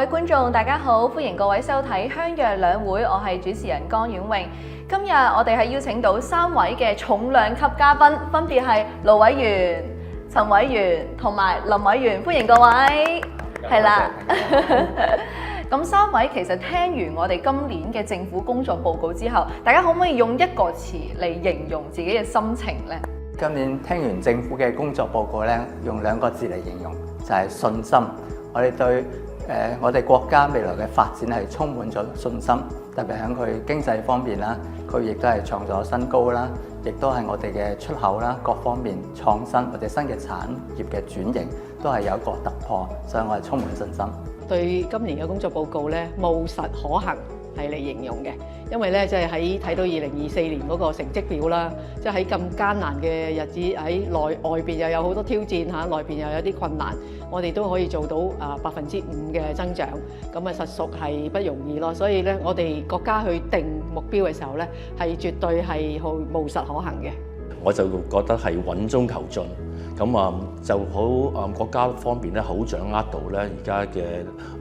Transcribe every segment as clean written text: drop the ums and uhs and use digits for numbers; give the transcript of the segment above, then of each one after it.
位觀眾，大家好，歡迎各位收睇香藥兩會，我係主持人江婉穎。今日我哋係邀請到3位嘅重量級嘉賓，分別係盧委員、陳委員同埋林委員，歡迎各位。係啦，咁3位其實聽完我哋今年嘅政府工作報告之後，大家可唔可以用一個詞嚟形容自己嘅心情呢？今年聽完政府嘅工作報告咧，用2個字嚟形容，就係信心。我哋對我哋國家未來嘅發展係充滿咗信心，特別喺佢經濟方面啦，佢亦都係創咗新高啦，亦都係我哋嘅出口啦，各方面創新或者新嘅產業嘅轉型都係有一個突破，所以我係充滿信心。對今年嘅工作報告咧，務實可行係嚟形容嘅，因為咧即係喺睇到2024年嗰個成績表啦，即係喺咁艱難嘅日子，喺外邊又有好多挑戰嚇，內邊又有啲困難，我哋都可以做到5%嘅增長，咁實屬係不容易咯。所以咧，我哋國家去定目標嘅時候咧，係絕對係好務實可行嘅。我就覺得係穩中求進。咁就好國家方面咧，好掌握到咧而家嘅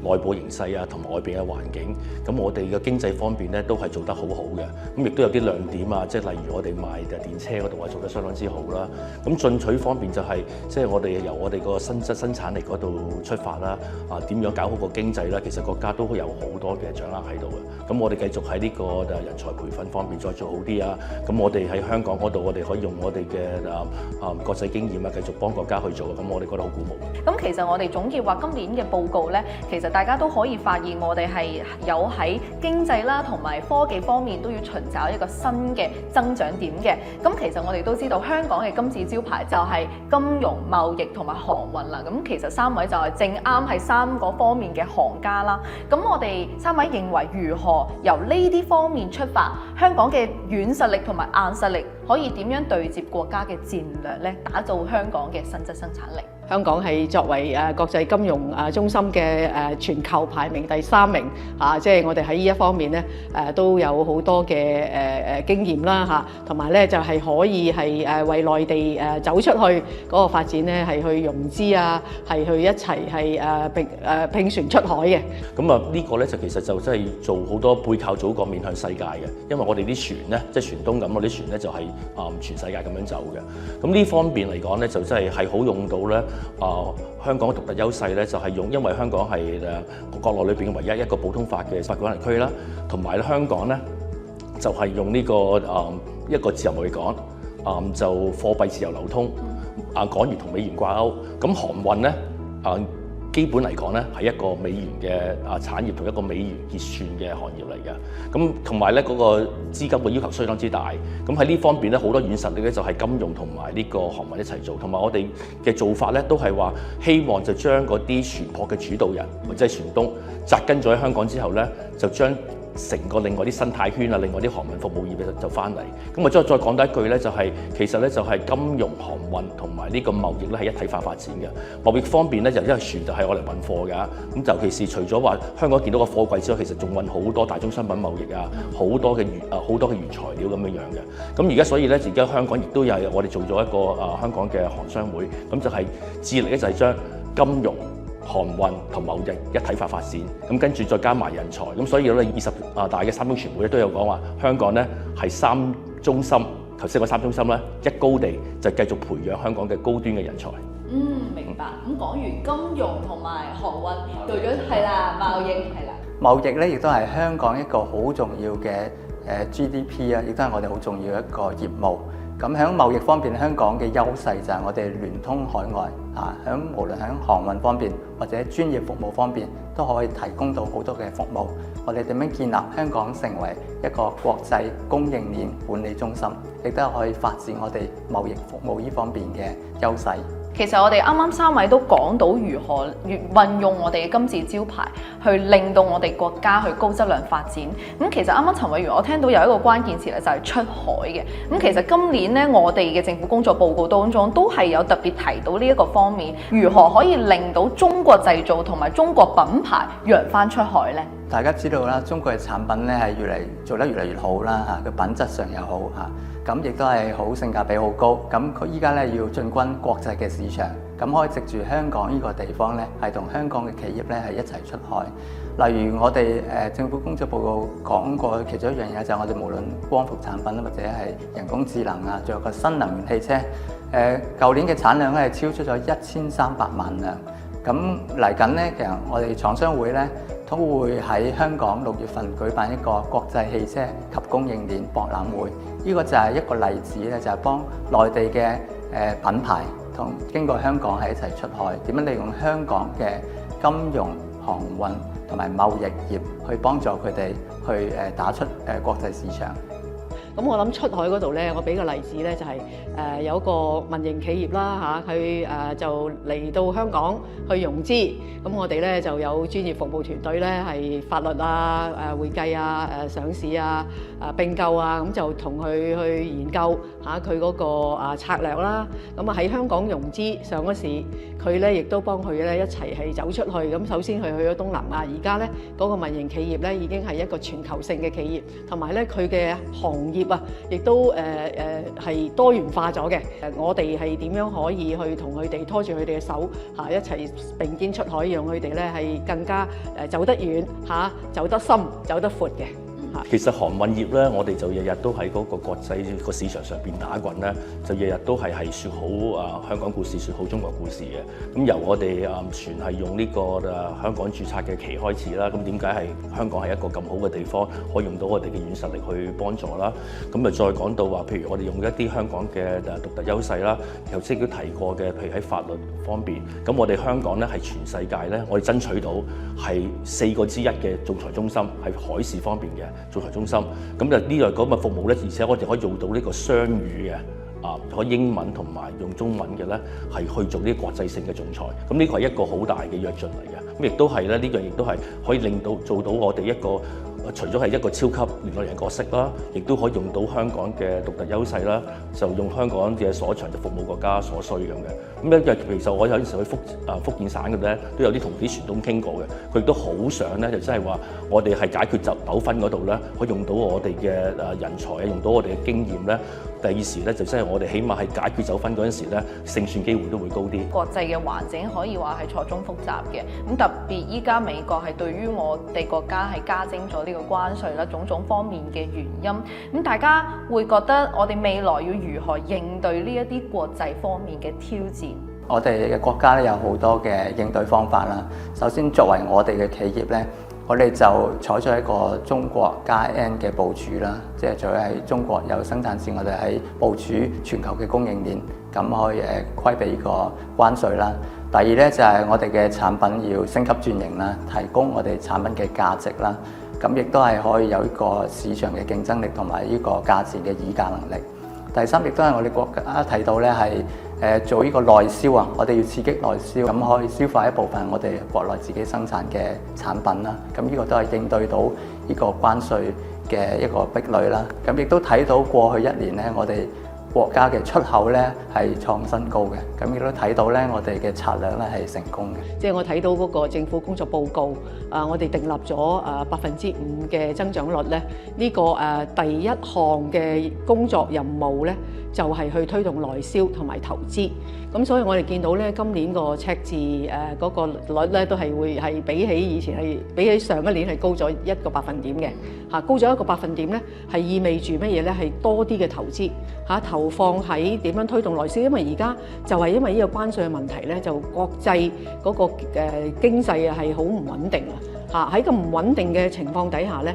內部形勢啊，同埋外邊嘅環境。咁我哋嘅經濟方面咧，都係做得好好嘅。咁亦都有啲亮點啊，即係例如我哋賣電車嗰度做得相當之好啦。咁進取方面就係即係我哋由我哋個生產力嗰度出發啦。點樣搞好個經濟啦？其實國家都有好多嘅掌握喺度嘅。咁我哋繼續喺呢個人才培訓方面再做好啲啊。咁我哋喺香港嗰度，我哋可以用我哋嘅國際經驗啊，繼續幫國家去做，咁我哋覺得好鼓舞。咁其實我哋總結話今年嘅報告呢，其實大家都可以發現我哋係有喺經濟啦同埋科技方面都要尋找一個新嘅增長點嘅。咁其實我哋都知道香港嘅金字招牌就係金融、貿易同埋航運啦。咁其實3位就係正啱係3個方面嘅行家啦。咁我哋3位認為如何由呢啲方面出發，香港嘅軟實力同埋硬實力可以點樣對接國家嘅戰略呢？打造香港嘅實質生產力。香港係作為國際金融中心嘅全球排名第3名即係我哋喺呢一方面咧都有好多嘅經驗啦嚇，同埋咧就係可以係為內地走出去嗰個發展咧係去融資啊，係去一齊係拼船出海嘅。咁呢個咧就其實就真係做好多背靠祖國面向世界嘅，因為我哋啲船咧即係船東咁，我啲船咧就係全世界咁樣走嘅。咁呢方面嚟講咧就真係好用到咧。香港嘅獨特優勢咧，就係因為香港係國內裏邊唯一一個普通法嘅法管轄區啦，同埋咧香港咧就係用呢個一個自由貿易港，就貨幣自由流通，港元同美元掛鈎，咁航運咧基本嚟講咧係一個美元嘅產業同一個美元結算嘅行業嚟嘅，咁同埋咧嗰個資金嘅要求相當之大，咁喺呢方面咧好多軟實力咧就係金融同埋呢個航運一齊做，同埋我哋嘅做法咧都係話希望就將嗰啲船舶嘅主導人或者係船東扎根咗喺香港之後咧，就將成個另外啲生態圈啊，另外啲航運服務業就翻嚟。咁啊再講多一句咧，就係其實咧就係金融、航運同埋呢個貿易咧係一體化發展嘅。貿易方面咧就因為船就係我嚟運貨㗎，咁尤其是除咗話香港見到個貨櫃之外，其實仲運好多大宗商品貿易啊，好多嘅原材料咁樣樣嘅。咁而家所以咧，而家香港亦都有我哋做咗一個香港嘅航商會，咁就係致力咧就係將金融、航運同貿易一體化發展，咁跟住再加埋人才，咁所以咧20大嘅3中全會咧都有講話，香港咧係3中心，頭先個3中心咧一高地就繼續培養香港嘅高端嘅人才。明白。咁講完金融同埋航運，到咗係啦貿易係啦。貿易咧亦都係香港一個好重要嘅GDP 啊，亦都係我哋好重要一個業務。咁喺貿易方面，香港嘅優勢就係我哋聯通海外無論喺航運方面或者專業服務方面，都可以提供到好多嘅服務。我哋點樣建立香港成為一個國際供應鏈管理中心，亦都可以發展我哋貿易服務呢方面嘅優勢。其實我哋啱啱3位都講到如何運用我哋嘅金字招牌，去令到我哋國家去高質量發展。咁其實啱啱陳委員我聽到有一個關鍵詞咧，就係出海嘅。咁其實今年咧，我哋嘅政府工作報告當中都係有特別提到呢一個方面，如何可以令到中國製造同埋中國品牌揚翻出海呢？大家知道啦，中國嘅產品咧係做得越嚟越好啦，個品質上又好咁亦都係好性價比好高。咁佢依家咧要進軍國際嘅市場，咁可以藉住香港呢個地方咧，係同香港嘅企業咧係一齊出海。例如我哋政府工作報告講過，其中一樣嘢就係我哋無論光伏產品或者係人工智能啊，仲有個新能源汽車，舊年嘅產量咧係超出咗1300萬輛。咁嚟緊咧，其實我哋廠商會咧都會喺香港6月份舉辦一個國際汽車及供應鏈博覽會。呢個就係一個例子咧，就係幫內地嘅品牌同經過香港喺一齊出海，點樣利用香港嘅金融、航運同埋貿易業去幫助佢哋去打出國際市場。咁我諗出海嗰度咧，我俾個例子咧，就係有一個民營企業啦嚇，佢就嚟到香港去融資，咁我哋咧就有專業服務團隊咧，係法律啊、會計啊、上市啊、並購啊，咁就同佢去研究嚇佢嗰個策略啦。咁啊喺香港融資上咗市，佢咧亦都幫佢咧一齊係走出去。咁首先佢去咗東南亞，而家咧嗰個民營企業咧已經係一個全球性嘅企業，同埋咧佢嘅行業亦都係多元化咗嘅。我哋係點樣可以去同佢哋拖住佢哋嘅手一齊並肩出海，讓佢哋咧係更加走得遠走得深、走得闊嘅。其實航運業咧，我哋就日日都喺嗰個國際個市場上邊打滾咧，就日日都係説好香港故事、説好中國故事嘅。咁由我哋全係用呢個香港註冊嘅期開始啦。咁點解係香港係一個咁好嘅地方，可以用到我哋嘅軟實力去幫助啦？咁再講到話，譬如我哋用一啲香港嘅獨特優勢啦，頭先都提過嘅，譬如喺法律方面，咁我哋香港咧係全世界咧，我哋爭取到係4個之一嘅仲裁中心，係海事方面嘅仲裁中心，咁就呢個咁嘅服務咧，而且我哋可以用到呢個雙語嘅可以英文同埋用中文嘅咧，係去做呢啲國際性嘅仲裁。咁呢個係一個好大嘅躍進嚟嘅。咁亦都係咧，呢樣亦都係可以令到做到我哋一個除咗係一個超級聯絡人角色啦，亦都可以用到香港嘅獨特優勢啦，就用香港嘅所長就服務國家所需咁嘅。咁咧，其實我有陣時去福建省嘅咧，都有啲同啲船東傾過嘅，佢亦都好想咧，就真係話我哋係解決糾紛嗰度咧，可以用到我哋嘅人才啊，用到我哋嘅經驗咧。第二時咧，就真係我哋起碼係解決糾紛嗰陣時咧，勝算機會都會高啲。國際嘅環境可以話係錯綜複雜嘅，咁特別依家美國係對於我哋國家係加徵咗呢個關稅啦，種種方面嘅原因，咁大家會覺得我哋未來要如何應對呢一啲國際方面嘅挑戰？我哋嘅國家咧有好多嘅應對方法啦。首先作為我哋嘅企業咧，我哋就採取一個中國加 N 嘅部署啦，即係除咗喺中國有生產線，我哋喺部署全球嘅供應鏈，咁可以規避呢個關稅啦。第二咧就係我哋嘅產品要升級轉型啦，提供我哋產品嘅價值啦，咁亦都係可以有一個市場嘅競爭力同埋呢個價錢嘅議價能力。第三亦都係我哋國家睇到咧係做呢個內銷啊，我哋要刺激內銷，咁可以消化一部分我哋國內自己生產嘅產品啦。咁呢個都係應對到呢個關稅嘅一個壁壘啦。咁亦都睇到過去1年咧，我哋國家嘅出口咧係創新高嘅，咁亦都睇到咧我哋嘅策略咧係成功嘅。即係我睇到嗰個政府工作報告，我哋訂立咗5%嘅增長率咧，呢個第一項嘅工作任務咧，就係去推動內銷同埋投資。咁所以我哋見到咧，今年個赤字嗰個率咧都係會係比起以前係比起上一年係高咗1個百分點嘅嚇，高咗1個百分點咧係意味住乜嘢咧？係多啲嘅投資嚇，投放喺點樣推動內銷，因為而家就係因為呢個關稅嘅問題咧，就國際嗰個經濟啊係好唔穩定啊嚇，喺咁唔穩定嘅情況底下咧，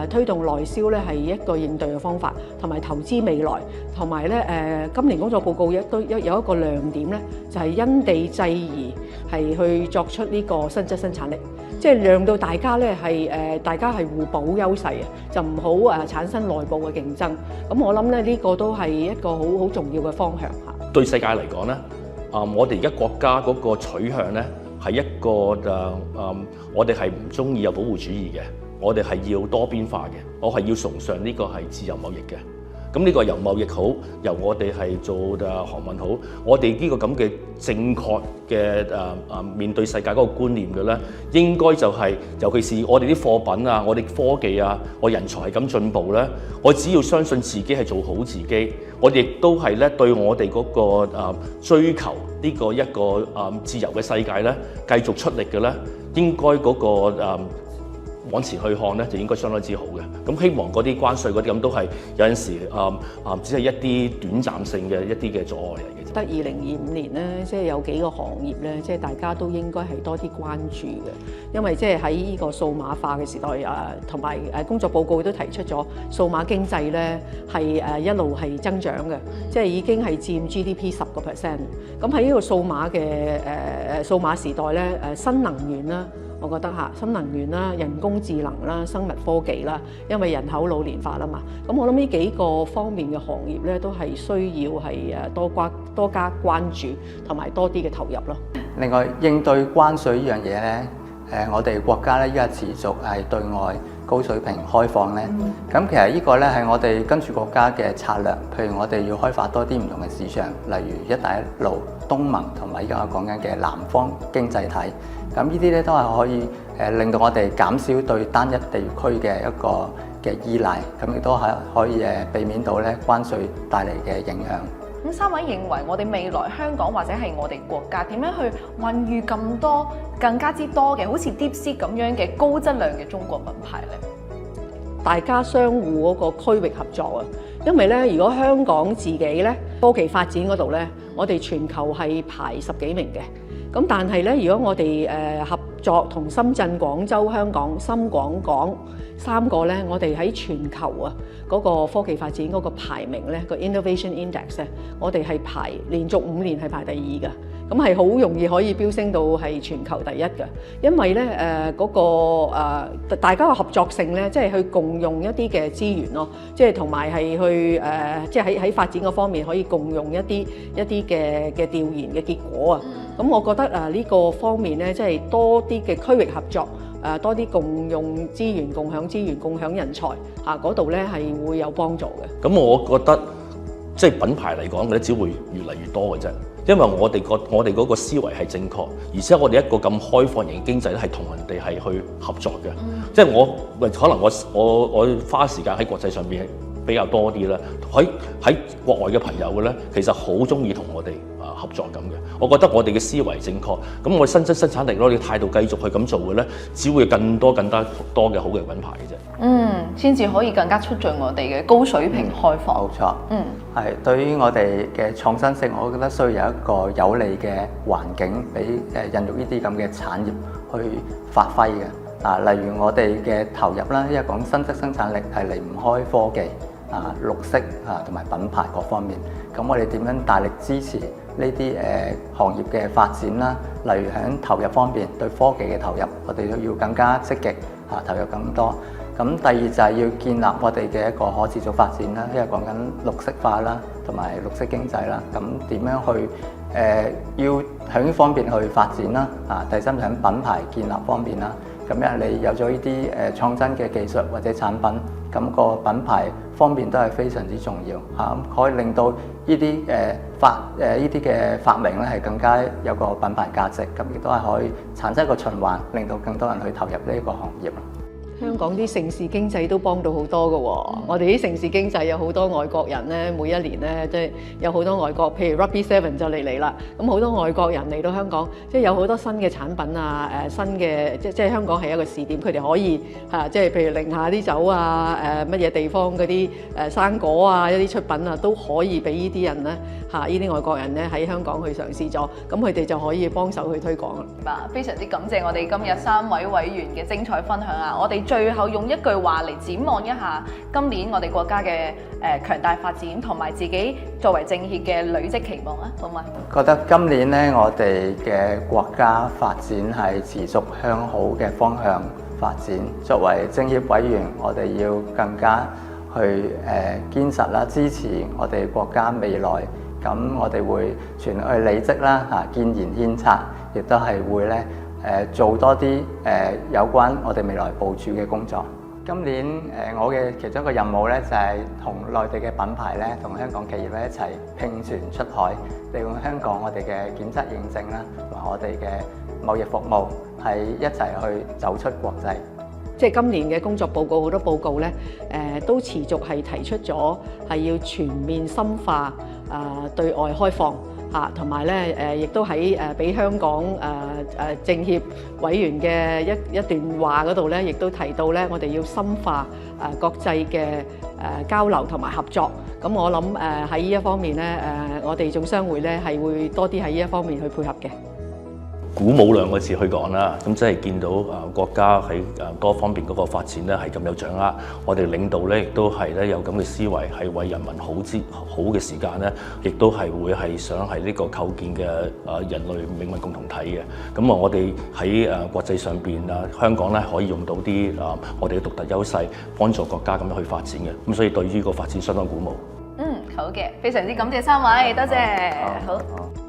推動內銷咧係一個應對嘅方法，同埋投資未來，同埋咧今年工作報告有一個亮點咧，就係因地制宜係去作出呢個新質生產力，即係讓到大家咧係大家係互補優勢啊，就唔好產生內部嘅競爭。咁我諗咧呢個都係一個好重要嘅方向嚇。對世界嚟講咧，我哋而家國家嗰個取向咧係一個我哋係唔中意有保護主義嘅，我哋係要多邊化嘅，我係要崇尚呢個係自由貿易嘅。咁呢個由貿易好，由我哋係做航運好，我哋呢個咁嘅正確嘅面對世界嗰個觀念嘅咧，應該就係、尤其是我哋啲貨品啊，我哋科技啊，我人才係咁進步咧，我只要相信自己係做好自己，我哋亦都係咧對我哋嗰個追求呢個一個自由嘅世界咧，繼續出力嘅咧，應該嗰個往前去看咧，就應該相當之好嘅。咁希望嗰啲關稅嗰啲咁都係有陣時只係一啲短暫性嘅一啲嘅阻礙嚟嘅。得2025年咧，即係有幾個行業咧，即係大家都應該係多啲關注嘅，因為即係喺呢個數碼化嘅時代同埋工作報告都提出咗數碼經濟咧係一路係增長嘅，即係已經係佔 GDP 10%。咁喺呢個數碼嘅數碼時代咧，新能源啦。我覺得新能源啦、人工智能啦、生物科技啦，因為人口老年化啦嘛，咁我諗呢幾個方面嘅行業咧，都係需要係多加關注同埋多啲嘅投入咯。另外應對關稅呢樣嘢咧，我哋國家咧依家持續係對外高水平開放咧，咁其實呢個咧係我哋跟住國家嘅策略，譬如我哋要開發多啲唔同嘅市場，例如一帶一路、東盟同埋依家我講緊嘅南方經濟體。咁呢啲咧都係可以令到我哋減少對單一地區嘅一個嘅依賴，咁亦都係可以避免到咧關稅帶嚟嘅影響。咁三位認為我哋未來香港或者係我哋國家點樣去孕育咁多更加之多嘅好似 DeepSeek 咁樣嘅高質量嘅中國品牌咧？大家相互嗰個區域合作啊，因為咧如果香港自己咧科技發展嗰度咧，我哋全球係排10幾名嘅。咁但係咧，如果我哋合作同深圳、廣州、香港、深港3個咧，我哋喺全球嗰個科技發展嗰個排名咧，個 Innovation Index 咧，我哋係連續5年係排第2嘅，咁係好容易可以飆升到係全球第1嘅，因為咧大家嘅合作性咧，即係去共用一啲嘅資源咯，即係同埋係去即係喺發展嗰方面可以共用一啲嘅調研嘅結果啊。咁我覺得呢個方面咧，即係多啲嘅區域合作，多啲共用資源、共享資源、共享人才嗰度咧係會有幫助嘅。咁我覺得即係品牌嚟講咧，只會越嚟越多嘅啫。因為我哋嗰個思維係正確，而且我哋一個咁開放型經濟咧，係同人哋係去合作嘅。即係可能我花時間喺國際上邊比較多啲啦，喺國外嘅朋友嘅咧，其實好中意同我哋合作咁嘅。我覺得我哋嘅思維正確，咁我新增生產力咯，你態度繼續去咁做嘅咧，只會有更多嘅好嘅品牌嘅啫。先至可以更加促進我哋嘅高水平開放。冇錯。係對於我哋嘅創新性，我覺得需要有一個有利嘅環境俾孕育呢啲咁嘅產業去發揮嘅。例如我哋嘅投入啦，因為講新質生產力係離唔開科技、綠色同埋品牌各方面。咁我哋點樣大力支持呢啲行業嘅發展啦？例如喺投入方面，對科技嘅投入，我哋都要更加積極投入更多。咁第二就係要建立我哋嘅一個可持續發展啦，因為講緊綠色化啦，同埋綠色經濟啦。咁點樣去要喺呢方面去發展啦？第三就喺品牌建立方面啦。咁樣你有咗呢啲創新嘅技術或者產品，咁個品牌方面都係非常之重要嚇，可以令到呢啲呢啲嘅發明咧係更加有個品牌價值，咁亦都係可以產生一個循環，令到更多人去投入呢個行業。香港啲城市經濟都幫到好多㗎喎，我哋啲城市經濟有好多外國人咧，每一年咧即係有好多外國，譬如 Rugby Seven 就嚟啦，咁好多外國人嚟到香港，即係有好多新嘅產品啊，新嘅即係香港係一個試點，佢哋可以即係譬如寧夏啲酒啊，乜嘢地方嗰啲生果啊，一啲出品啊，都可以俾呢啲人咧呢啲外國人咧喺香港去嘗試咗，咁佢哋就可以幫手去推廣啦。非常之感謝我哋今日3位委員嘅精彩分享啊！我哋最後用一句話嚟展望一下今年我哋國家嘅強大發展，同埋自己作為政協嘅履職期望啊，好嗎？覺得今年咧，我哋嘅國家發展係持續向好嘅方向發展。作為政協委員，我哋要更加去堅實啦，支持我哋國家未來。咁我哋會全力去履職啦，建言獻策，亦都係會咧做多啲有關我哋未來部署嘅工作。今年我嘅其中一個任務咧，就係同內地嘅品牌咧，同香港企業咧一齊拼船出海，利用香港我哋嘅檢測認證啦，同埋我哋嘅貿易服務，係一齊去走出國際。即係今年嘅工作報告好多報告咧，都持續係提出咗係要全面深化對外開放嚇，同埋咧亦都喺俾香港政協委員嘅一段話嗰度咧，亦都提到咧，我哋要深化國際嘅交流同埋合作。咁我諗喺呢一方面咧，我哋總商會咧係會多啲喺呢一方面去配合嘅。鼓舞兩個字去講啦，咁即係見到國家喺多方面嗰個發展咧係咁有掌握，我哋領導咧亦都係咧有咁嘅思維，係為人民好嘅時間咧，亦都係會係想係呢個構建嘅人類命運共同體嘅。咁我哋喺國際上邊香港咧可以用到啲我哋嘅獨特優勢，幫助國家咁樣去發展嘅。咁所以對於個發展相當鼓舞。好嘅，非常之感謝三位，多謝。好。